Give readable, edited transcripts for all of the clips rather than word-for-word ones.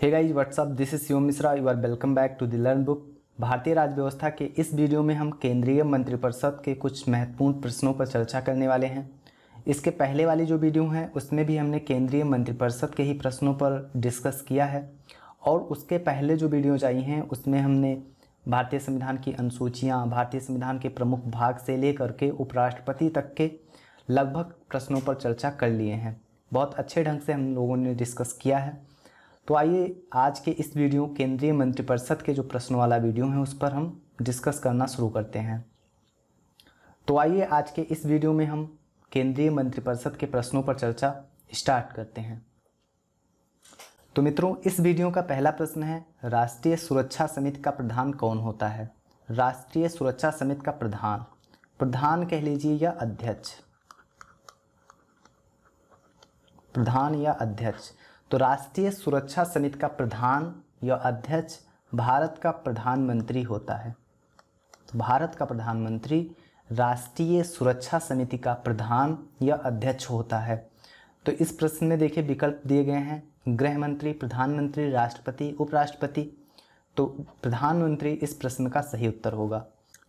Hey guys what's up, this is Shivam Mishra. You are welcome back to the learn book. भारतीय राज्य व्यवस्था के इस वीडियो में हम केंद्रीय मंत्रिपरिषद के कुछ महत्वपूर्ण प्रश्नों पर चर्चा करने वाले हैं। इसके पहले वाली जो वीडियो है उसमें भी हमने केंद्रीय मंत्रिपरिषद के ही प्रश्नों पर डिस्कस किया है, और उसके पहले जो वीडियोज आई हैं उसमें हमने भारतीय संविधान की अनुसूचियाँ, भारतीय संविधान के प्रमुख भाग से लेकर के उपराष्ट्रपति तक के लगभग प्रश्नों पर चर्चा कर लिए हैं। बहुत अच्छे ढंग से हम लोगों ने डिस्कस किया है। तो आइए आज के इस वीडियो केंद्रीय मंत्रिपरिषद के जो प्रश्नों वाला वीडियो है उस पर हम डिस्कस करना शुरू करते हैं। तो आइए आज के इस वीडियो में हम केंद्रीय मंत्रिपरिषद के प्रश्नों पर चर्चा स्टार्ट करते हैं। तो मित्रों, इस वीडियो का पहला प्रश्न है, राष्ट्रीय सुरक्षा समिति का प्रधान कौन होता है? राष्ट्रीय सुरक्षा समिति का प्रधान कह लीजिए या अध्यक्ष, प्रधान या अध्यक्ष। तो राष्ट्रीय सुरक्षा समिति का प्रधान या अध्यक्ष भारत का प्रधानमंत्री होता है। तो भारत का प्रधानमंत्री राष्ट्रीय सुरक्षा समिति का प्रधान या अध्यक्ष होता है। तो इस प्रश्न में देखिए विकल्प दिए गए हैं, गृह मंत्री, प्रधानमंत्री, राष्ट्रपति, उपराष्ट्रपति। तो प्रधानमंत्री इस प्रश्न का सही उत्तर होगा।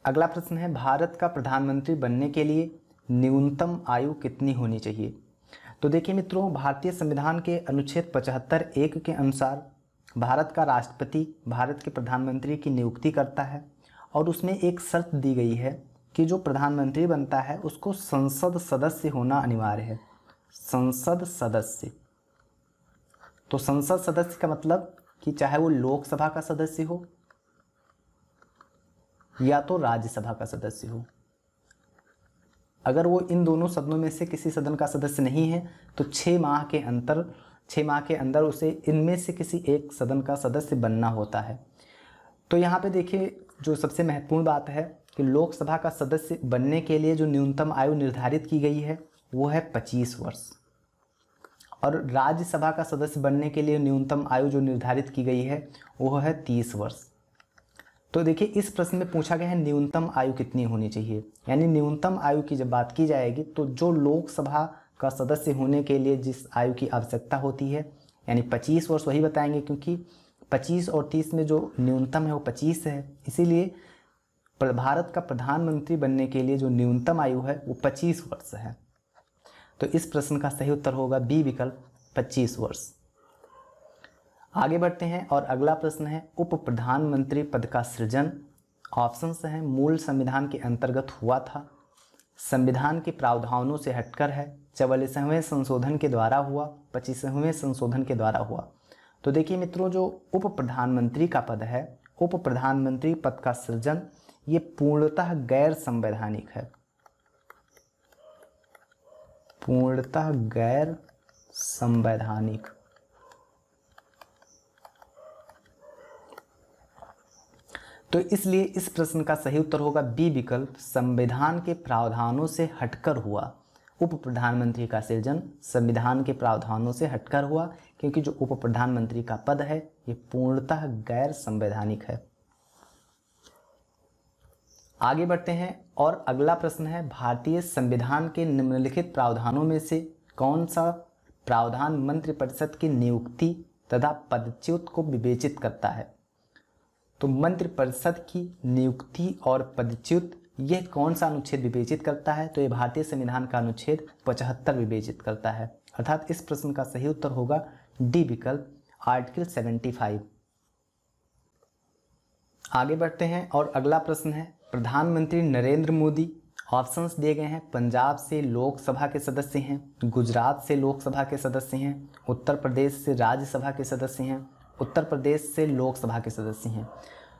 अगला प्रश्न है, भारत का प्रधानमंत्री बनने के लिए न्यूनतम आयु कितनी होनी चाहिए? तो देखिए मित्रों, भारतीय संविधान के अनुच्छेद 75(1) के अनुसार भारत का राष्ट्रपति भारत के प्रधानमंत्री की नियुक्ति करता है, और उसमें एक शर्त दी गई है कि जो प्रधानमंत्री बनता है उसको संसद सदस्य होना अनिवार्य है। संसद सदस्य। तो संसद सदस्य का मतलब कि चाहे वो लोकसभा का सदस्य हो या तो राज्यसभा का सदस्य हो। अगर वो इन दोनों सदनों में से किसी सदन का सदस्य नहीं है तो 6 माह के अंदर उसे इनमें से किसी एक सदन का सदस्य बनना होता है। तो यहाँ पे देखिए, जो सबसे महत्वपूर्ण बात है कि लोकसभा का सदस्य बनने के लिए जो न्यूनतम आयु निर्धारित की गई है वो है 25 वर्ष, और राज्यसभा का सदस्य बनने के लिए न्यूनतम आयु जो निर्धारित की गई है वो है 30 वर्ष। तो देखिए, इस प्रश्न में पूछा गया है न्यूनतम आयु कितनी होनी चाहिए, यानी न्यूनतम आयु की जब बात की जाएगी तो जो लोकसभा का सदस्य होने के लिए जिस आयु की आवश्यकता होती है, यानी 25 वर्ष वही बताएंगे, क्योंकि 25 और 30 में जो न्यूनतम है वो 25 है। इसीलिए भारत का प्रधानमंत्री बनने के लिए जो न्यूनतम आयु है वो 25 वर्ष है। तो इस प्रश्न का सही उत्तर होगा बी विकल्प, 25 वर्ष। आगे बढ़ते हैं और अगला प्रश्न है, उप प्रधानमंत्री पद का सृजन ऑप्शंस हैं, मूल संविधान के अंतर्गत हुआ था, संविधान के प्रावधानों से हटकर है, 44वें संशोधन के द्वारा हुआ, 25वें संशोधन के द्वारा हुआ। तो देखिए मित्रों, जो उप प्रधानमंत्री का पद है, उप प्रधानमंत्री पद का सृजन ये पूर्णतः गैर संवैधानिक है, पूर्णतः गैर संवैधानिक। तो इसलिए इस प्रश्न का सही उत्तर होगा बी विकल्प, संविधान के प्रावधानों से हटकर हुआ। उप प्रधानमंत्री का सृजन संविधान के प्रावधानों से हटकर हुआ, क्योंकि जो उप प्रधानमंत्री का पद है ये पूर्णतः गैर संवैधानिक है। आगे बढ़ते हैं और अगला प्रश्न है, भारतीय संविधान के निम्नलिखित प्रावधानों में से कौन सा प्रावधान मंत्रिपरिषद की नियुक्ति तथा पदच्युत को विवेचित करता है? तो मंत्रिपरिषद की नियुक्ति और पदच्युत यह कौन सा अनुच्छेद विवेचित करता है? तो ये भारतीय संविधान का अनुच्छेद 75 विवेचित करता है। अर्थात इस प्रश्न का सही उत्तर होगा डी विकल्प, आर्टिकल 75। आगे बढ़ते हैं और अगला प्रश्न है, प्रधानमंत्री नरेंद्र मोदी, ऑप्शंस दिए गए हैं, पंजाब से लोकसभा के सदस्य हैं, गुजरात से लोकसभा के सदस्य हैं, उत्तर प्रदेश से राज्यसभा के सदस्य हैं, उत्तर प्रदेश से लोकसभा के सदस्य हैं।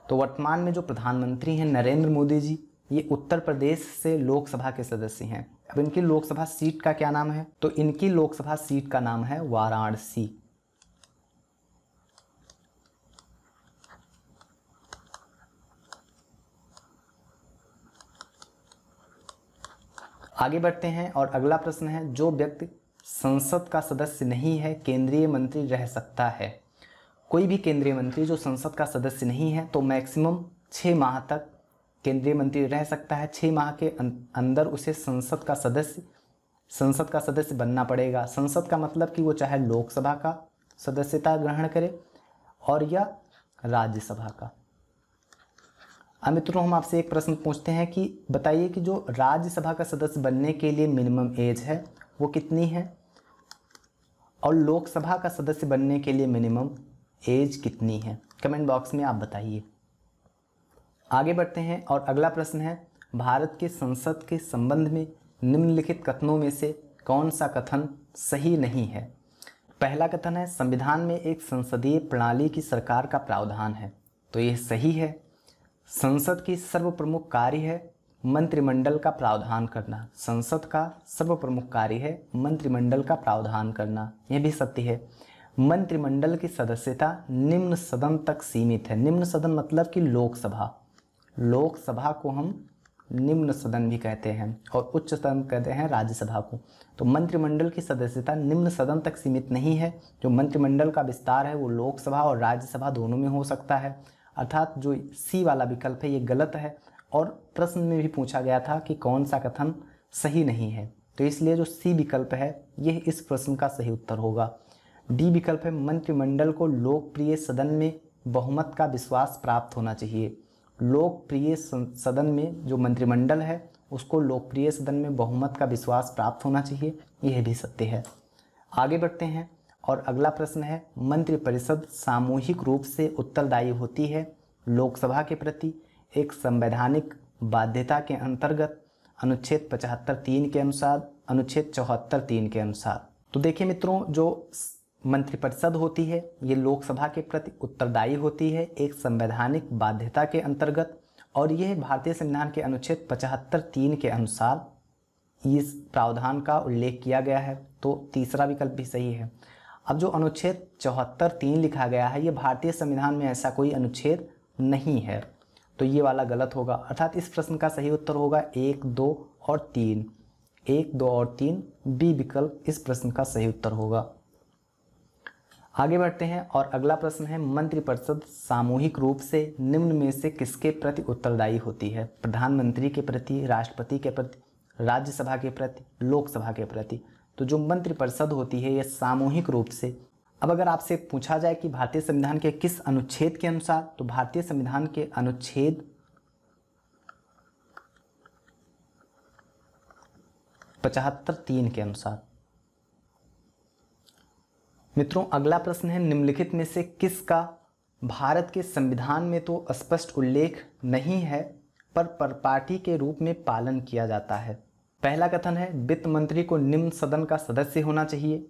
तो वर्तमान में जो प्रधानमंत्री हैं नरेंद्र मोदी जी, ये उत्तर प्रदेश से लोकसभा के सदस्य हैं। अब इनकी लोकसभा सीट का क्या नाम है? तो इनकी लोकसभा सीट का नाम है वाराणसी। आगे बढ़ते हैं और अगला प्रश्न है, जो व्यक्ति संसद का सदस्य नहीं है केंद्रीय मंत्री रह सकता है? कोई भी केंद्रीय मंत्री जो संसद का सदस्य नहीं है तो मैक्सिमम 6 माह तक केंद्रीय मंत्री रह सकता है। 6 माह के अंदर उसे संसद का सदस्य बनना पड़ेगा। संसद का मतलब कि वो चाहे लोकसभा का सदस्यता ग्रहण करे और या राज्यसभा का। अब मित्रों हम आपसे एक प्रश्न पूछते हैं कि बताइए कि जो राज्यसभा का सदस्य बनने के लिए मिनिमम एज है वो कितनी है, और लोकसभा का सदस्य बनने के लिए मिनिमम एज कितनी है। कमेंट बॉक्स में आप बताइए। आगे बढ़ते हैं और अगला प्रश्न है, भारत के संसद के संबंध में निम्नलिखित कथनों में से कौन सा कथन सही नहीं है। पहला कथन है, संविधान में एक संसदीय प्रणाली की सरकार का प्रावधान है, तो यह सही है। संसद की सर्वप्रमुख कार्य है मंत्रिमंडल का प्रावधान करना। संसद का सर्वप्रमुख कार्य है मंत्रिमंडल का प्रावधान करना, यह भी सत्य है। मंत्रिमंडल की सदस्यता निम्न सदन तक सीमित है। निम्न सदन मतलब कि लोकसभा। लोकसभा को हम निम्न सदन भी कहते हैं और उच्च सदन कहते हैं राज्यसभा को। तो मंत्रिमंडल की सदस्यता निम्न सदन तक सीमित नहीं है। जो मंत्रिमंडल का विस्तार है वो लोकसभा और राज्यसभा दोनों में हो सकता है। अर्थात जो सी वाला विकल्प है ये गलत है, और प्रश्न में भी पूछा गया था कि कौन सा कथन सही नहीं है, तो इसलिए जो सी विकल्प है यह इस प्रश्न का सही उत्तर होगा। डी विकल्प है, मंत्रिमंडल को लोकप्रिय सदन में बहुमत का विश्वास प्राप्त होना चाहिए। लोकप्रिय सदन में जो मंत्रिमंडल है उसको लोकप्रिय सदन में बहुमत का विश्वास प्राप्त होना चाहिए, यह भी सत्य है। आगे बढ़ते हैं और अगला प्रश्न है, मंत्रिपरिषद सामूहिक रूप से उत्तरदायी होती है लोकसभा के प्रति एक संवैधानिक बाध्यता के अंतर्गत अनुच्छेद 75(3) के अनुसार, अनुच्छेद 74(3) के अनुसार। तो देखिए मित्रों, जो मंत्रिपरिषद होती है ये लोकसभा के प्रति उत्तरदायी होती है एक संवैधानिक बाध्यता के अंतर्गत, और यह भारतीय संविधान के अनुच्छेद 75(3) के अनुसार इस प्रावधान का उल्लेख किया गया है, तो तीसरा विकल्प भी सही है। अब जो अनुच्छेद 74(3) लिखा गया है ये भारतीय संविधान में ऐसा कोई अनुच्छेद नहीं है, तो ये वाला गलत होगा। अर्थात इस प्रश्न का सही उत्तर होगा 1, 2 और 3। 1, 2 और 3 बी विकल्प इस प्रश्न का सही उत्तर होगा। आगे बढ़ते हैं और अगला प्रश्न है, मंत्रिपरिषद सामूहिक रूप से निम्न में से किसके प्रति उत्तरदायी होती है। प्रधानमंत्री के प्रति, राष्ट्रपति के प्रति, राज्यसभा के प्रति, लोकसभा के प्रति। तो जो मंत्रिपरिषद होती है यह सामूहिक रूप से। अब अगर आपसे पूछा जाए कि भारतीय संविधान के किस अनुच्छेद के अनुसार, तो भारतीय संविधान के अनुच्छेद 75(3) के अनुसार। मित्रों अगला प्रश्न है, निम्नलिखित में से किसका भारत के संविधान में तो स्पष्ट उल्लेख नहीं है पर परिपाटी के रूप में पालन किया जाता है। पहला कथन है, वित्त मंत्री को निम्न सदन का सदस्य होना चाहिए।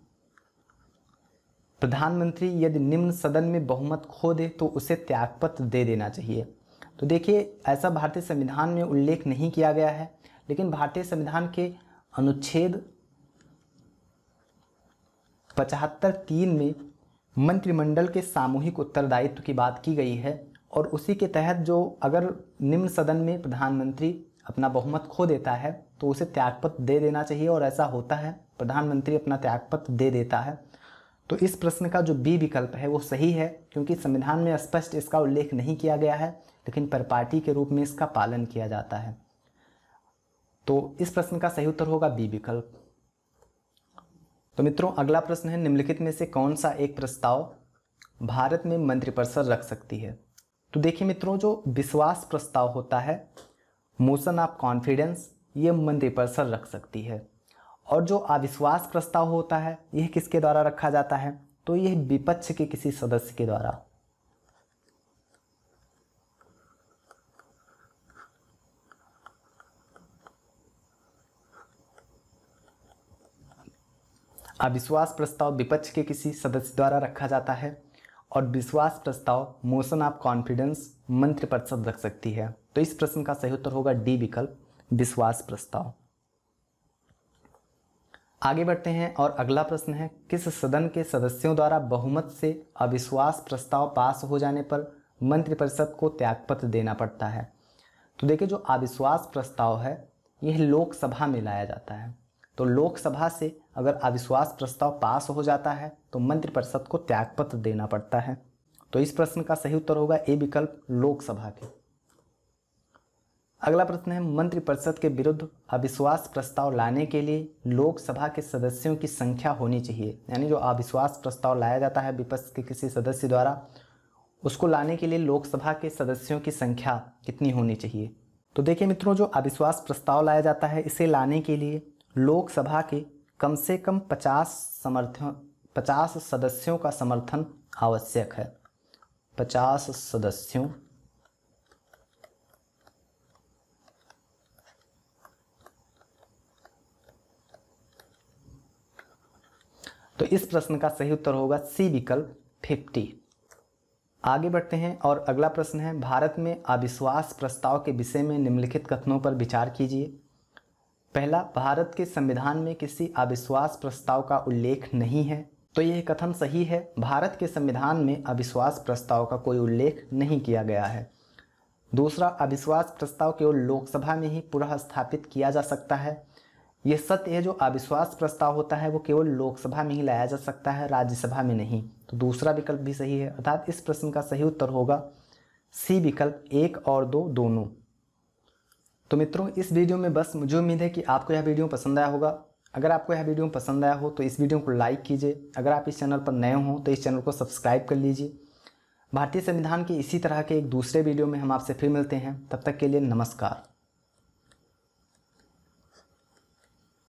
प्रधानमंत्री यदि निम्न सदन में बहुमत खो दे तो उसे त्यागपत्र दे देना चाहिए। तो देखिए ऐसा भारतीय संविधान में उल्लेख नहीं किया गया है, लेकिन भारतीय संविधान के अनुच्छेद 75(3) में मंत्रिमंडल के सामूहिक उत्तरदायित्व की बात की गई है, और उसी के तहत जो अगर निम्न सदन में प्रधानमंत्री अपना बहुमत खो देता है तो उसे त्यागपत्र दे देना चाहिए, और ऐसा होता है, प्रधानमंत्री अपना त्यागपत्र दे देता है। तो इस प्रश्न का जो बी विकल्प है वो सही है, क्योंकि संविधान में स्पष्ट इसका उल्लेख नहीं किया गया है, लेकिन परिपाटी के रूप में इसका पालन किया जाता है। तो इस प्रश्न का सही उत्तर होगा बी विकल्प। तो मित्रों अगला प्रश्न है, निम्नलिखित में से कौन सा एक प्रस्ताव भारत में मंत्रिपरिषद रख सकती है। तो देखिए मित्रों, जो विश्वास प्रस्ताव होता है, मोशन ऑफ कॉन्फिडेंस, ये मंत्रिपरिषद रख सकती है। और जो अविश्वास प्रस्ताव होता है यह किसके द्वारा रखा जाता है, तो यह विपक्ष के किसी सदस्य के द्वारा। अविश्वास प्रस्ताव विपक्ष के किसी सदस्य द्वारा रखा जाता है, और विश्वास प्रस्ताव मोशन ऑफ कॉन्फिडेंस मंत्रिपरिषद रख सकती है। तो इस प्रश्न का सही उत्तर होगा डी विकल्प, विश्वास प्रस्ताव। आगे बढ़ते हैं और अगला प्रश्न है, किस सदन के सदस्यों द्वारा बहुमत से अविश्वास प्रस्ताव पास हो जाने पर मंत्रिपरिषद को त्यागपत्र देना पड़ता है। तो देखिए जो अविश्वास प्रस्ताव है यह लोकसभा में लाया जाता है, तो लोकसभा से अगर अविश्वास प्रस्ताव पास हो जाता है तो मंत्रिपरिषद को त्यागपत्र देना पड़ता है। तो इस प्रश्न का सही उत्तर होगा ए विकल्प, लोकसभा के। अगला प्रश्न है, मंत्रिपरिषद के विरुद्ध अविश्वास प्रस्ताव लाने के लिए लोकसभा के सदस्यों की संख्या होनी चाहिए। यानी जो अविश्वास प्रस्ताव लाया जाता है विपक्ष के किसी सदस्य द्वारा, उसको लाने के लिए लोकसभा के सदस्यों की संख्या कितनी होनी चाहिए? तो देखिए मित्रों, जो अविश्वास प्रस्ताव लाया जाता है, इसे लाने के लिए लोकसभा के कम से कम 50 सदस्यों का समर्थन आवश्यक है। 50 सदस्यों तो इस प्रश्न का सही उत्तर होगा सी विकल्प 50। आगे बढ़ते हैं और अगला प्रश्न है, भारत में अविश्वास प्रस्ताव के विषय में निम्नलिखित कथनों पर विचार कीजिए। पहला, भारत के संविधान में किसी अविश्वास प्रस्ताव का उल्लेख नहीं है। तो यह कथन सही है, भारत के संविधान में अविश्वास प्रस्ताव का कोई उल्लेख नहीं किया गया है। दूसरा, अविश्वास प्रस्ताव केवल लोकसभा में ही पुनः स्थापित किया जा सकता है। यह सत्य है, जो अविश्वास प्रस्ताव होता है वो केवल लोकसभा में ही लाया जा सकता है, राज्यसभा में नहीं। तो दूसरा विकल्प भी सही है, अर्थात इस प्रश्न का सही उत्तर होगा सी विकल्प 1 और 2 दोनों। तो मित्रों, इस वीडियो में बस मुझे उम्मीद है कि आपको यह वीडियो पसंद आया होगा। अगर आपको यह वीडियो पसंद आया हो तो इस वीडियो को लाइक कीजिए। अगर आप इस चैनल पर नए हों तो इस चैनल को सब्सक्राइब कर लीजिए। भारतीय संविधान के इसी तरह के एक दूसरे वीडियो में हम आपसे फिर मिलते हैं। तब तक के लिए नमस्कार।